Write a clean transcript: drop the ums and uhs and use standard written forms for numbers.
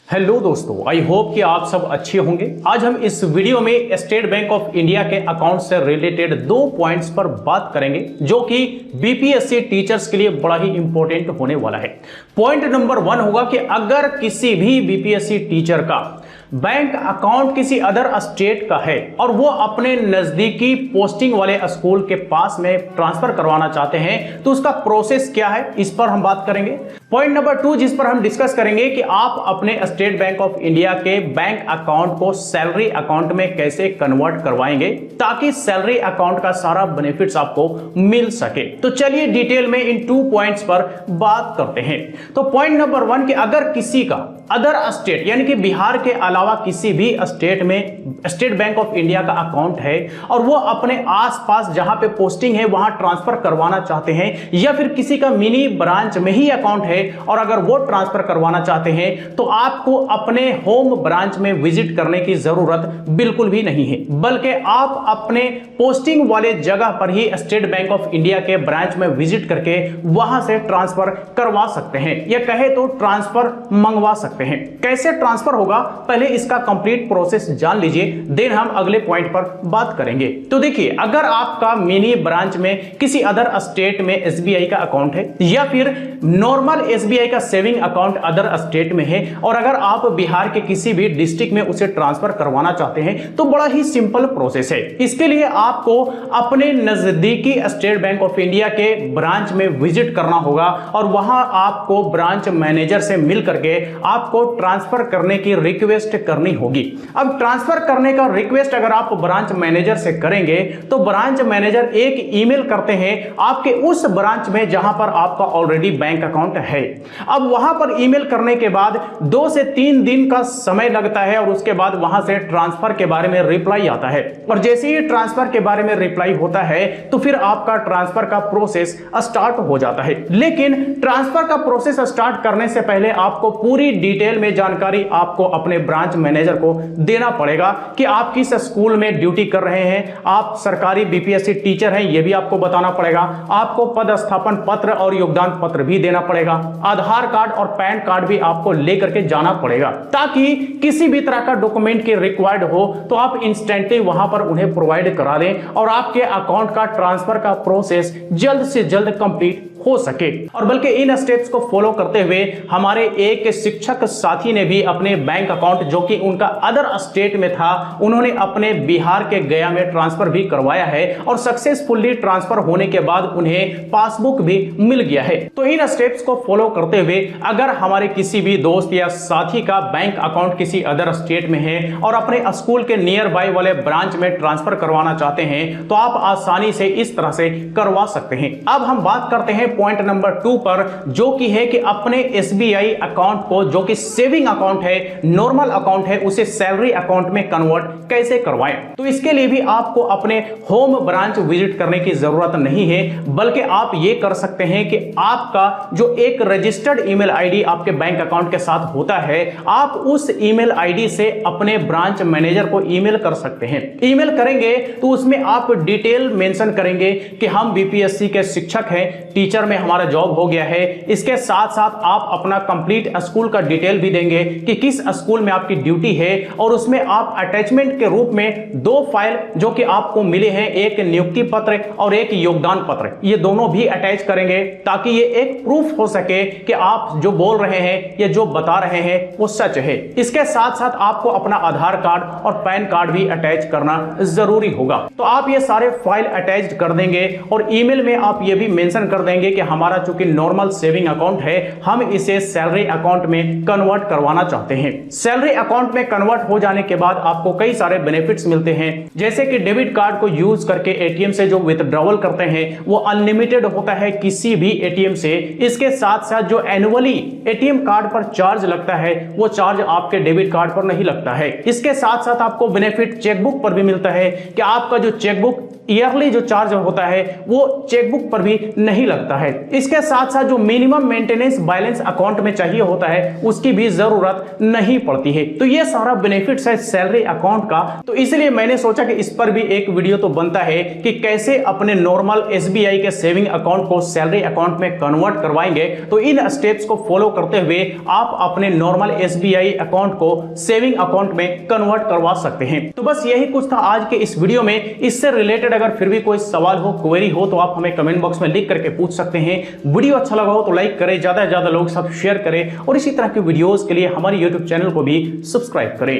Hello दोस्तों, I hope कि आप सब अच्छे होंगे। आज हम इस वीडियो में स्टेट बैंक ऑफ इंडिया के अकाउंट से रिलेटेड 2 पॉइंट्स पर बात करेंगे जो कि बीपीएससी टीचर्स के लिए बड़ा ही इंपॉर्टेंट होने वाला है। पॉइंट नंबर 1 होगा कि अगर किसी भी बीपीएससी टीचर का बैंक अकाउंट किसी अदर स्टेट का है और वो अपने नजदीकी पोस्टिंग वाले स्कूल के पास में ट्रांसफर करवाना चाहते हैं तो उसका प्रोसेस क्या है, इस पर हम बात करेंगे। पॉइंट नंबर 2 जिस पर हम डिस्कस करेंगे कि आप अपने स्टेट बैंक ऑफ इंडिया के बैंक अकाउंट को सैलरी अकाउंट में कैसे कन्वर्ट करवाएंगे ताकि सैलरी अकाउंट का सारा बेनिफिट्स आपको मिल सके। तो चलिए डिटेल में इन 2 पॉइंट्स पर बात करते हैं। तो पॉइंट नंबर 1 कि अगर किसी का अदर स्टेट यानी कि बिहार के अलावा किसी भी स्टेट में स्टेट बैंक ऑफ इंडिया का अकाउंट है और वो अपने आसपास जहां पे पोस्टिंग है वहां ट्रांसफर करवाना चाहते हैं, या फिर किसी का मिनी ब्रांच में ही अकाउंट है और अगर वो ट्रांसफर करवाना चाहते हैं तो आपको अपने होम ब्रांच में विजिट करने की जरूरत बिल्कुल भी नहीं है, बल्कि आप अपने पोस्टिंग वाले जगह पर ही स्टेट बैंक ऑफ इंडिया के ब्रांच में विजिट करके वहां से ट्रांसफर करवा सकते हैं, या कहे तो ट्रांसफर मंगवा सकते हैं। कैसे ट्रांसफर होगा पहले इसका कंप्लीट प्रोसेस जान लीजिए, देन हम अगले पॉइंट पर बात करेंगे। तो देखिए, अगर आपका मिनी ब्रांच में किसी अदर स्टेट में एसबीआई का अकाउंट है या फिर नॉर्मल एसबीआई का सेविंग अकाउंट अदर स्टेट में है और अगर आप बिहार के किसी भी डिस्ट्रिक्ट में उसे ट्रांसफर करवाना चाहते हैं तो बड़ा ही सिंपल प्रोसेस है। इसके लिए आपको अपने नजदीकी स्टेट बैंक ऑफ इंडिया के ब्रांच में विजिट करना होगा और वहां आपको ब्रांच मैनेजर से मिल करके आपको ट्रांसफर करने की रिक्वेस्ट करनी होगी। अब ट्रांसफर करने का रिक्वेस्ट अगर आप ब्रांच मैनेजर से करेंगे तो ब्रांच मैनेजर एक ईमेल करते हैं आपके उस ब्रांच में जहां पर आपका ऑलरेडी बैंक अकाउंट है। अब वहां पर ईमेल करने के बाद 2 से 3 दिन का समय लगता है और उसके बाद वहां से ट्रांसफर के बारे में रिप्लाई आता है, और जैसे ही ट्रांसफर के बारे में रिप्लाई होता है तो फिर आपका ट्रांसफर का प्रोसेस स्टार्ट हो जाता है। लेकिन ट्रांसफर का प्रोसेस स्टार्ट करने से पहले आपको पूरी डिटेल में जानकारी आपको अपने ब्रांच मैनेजर को देना पड़ेगा कि आप किस स्कूल में ड्यूटी कर रहे हैं, आप सरकारी बीपीएससी टीचर हैं यह भी आपको बताना पड़ेगा, आपको पदस्थापन पत्र और योगदान पत्र भी देना पड़ेगा, आधार कार्ड और पैन कार्ड भी आपको लेकर के जाना पड़ेगा ताकि किसी भी तरह का डॉक्यूमेंट के रिक्वायर्ड हो तो आप इंस्टेंटली वहां पर उन्हें प्रोवाइड करा दें और आपके अकाउंट का ट्रांसफर का प्रोसेस जल्द से जल्द कंप्लीट हो सके। और बल्कि इन स्टेप्स को फॉलो करते हुए हमारे एक शिक्षक साथी ने भी अपने बैंक अकाउंट जो कि उनका अदर स्टेट में था उन्होंने अपने बिहार के गया में ट्रांसफर भी करवाया है और सक्सेसफुली ट्रांसफर होने के बाद उन्हें पासबुक भी मिल गया है। तो इन स्टेप्स को फॉलो करते हुए अगर हमारे किसी भी दोस्त या साथी का बैंक अकाउंट किसी अदर स्टेट में है और अपने स्कूल के नियर बाय वाले ब्रांच में ट्रांसफर करवाना चाहते हैं तो आप आसानी से इस तरह से करवा सकते हैं। अब हम बात करते हैं पॉइंट नंबर 2 पर, जो कि है कि अपने एसबीआई अकाउंट को जो कि सेविंग अकाउंट है, नॉर्मल अकाउंट है, उसे सैलरी अकाउंट में कन्वर्ट कैसे करवाएं। तो इसके लिए भी आपको अपने होम ब्रांच विजिट करने की जरूरत नहीं है, बल्कि आप ये कर सकते हैं कि आपका जो एक रजिस्टर्ड ईमेल आईडी आपके बैंक अकाउंट के साथ होता है, आप उस ईमेल आईडी से अपने ब्रांच मैनेजर को ईमेल कर सकते हैं। ईमेल करेंगे तो उसमें आप डिटेल मेंशन करेंगे कि हम बीपीएससी के शिक्षक हैं, टीचर में हमारा जॉब हो गया है। इसके साथ साथ आप अपना कंप्लीट स्कूल का डिटेल भी देंगे कि किस स्कूल में आपकी ड्यूटी है, और उसमें आप अटैचमेंट के रूप में 2 फाइल जो कि आपको मिले हैं, एक नियुक्ति पत्र और एक योगदान पत्र, ये दोनों भी अटैच करेंगे ताकि ये एक प्रूफ हो सके कि आप जो बोल रहे हैं या जो बता रहे हैं वो सच है। इसके साथ साथ आपको अपना आधार कार्ड और पैन कार्ड भी अटैच करना जरूरी होगा। तो आप ये सारे फाइल अटैच कर देंगे और ईमेल में आप ये भी मेंशन कर देंगे कि हमारा चूंकि नॉर्मल सेविंग अकाउंट है, हम इसे सैलरी अकाउंट में कन्वर्ट करवाना चाहते हैं। सैलरी अकाउंट में कन्वर्ट हो जाने के बाद आपको कई सारे बेनिफिट्स मिलते हैं, जैसे कि डेबिट कार्ड को यूज करके एटीएम से जो विथड्रॉवल करते हैं वो अनलिमिटेड होता है किसी भी एटीएम से। इसके साथ साथ जो एनुअली एटीएम कार्ड पर चार्ज लगता है वो चार्ज आपके डेबिट कार्ड पर नहीं लगता है। इसके साथ साथ आपको बेनिफिट चेकबुक पर भी मिलता है कि आपका जो चेकबुक ईयरली जो चार्ज होता है वो चेकबुक पर भी नहीं लगता रहता है। इसके साथ साथ जो मिनिमम मेंटेनेंस बैलेंस अकाउंट में चाहिए होता है उसकी भी जरूरत नहीं पड़ती है। तो ये सारा बेनिफिट्स है सैलरी अकाउंट का। तो इसलिए मैंने सोचा कि इस पर भी एक वीडियो तो बनता है कि कैसे अपने नॉर्मल एसबीआई के सेविंग अकाउंट को सैलरी अकाउंट में कन्वर्ट करवाएंगे। तो इन स्टेप्स को फॉलो करते हुए आप अपने नॉर्मल एसबीआई अकाउंट को सेविंग अकाउंट में कन्वर्ट करवा सकते हैं। तो बस यही कुछ था आज के इस वीडियो में। इससे रिलेटेड अगर फिर भी कोई सवाल हो, क्वेरी हो तो आप हमें कमेंट बॉक्स में लिख करके पूछ सकते हैं। वीडियो अच्छा लगा हो तो लाइक करें, ज्यादा से ज्यादा लोग सब शेयर करें और इसी तरह के वीडियोस के लिए हमारे YouTube चैनल को भी सब्सक्राइब करें।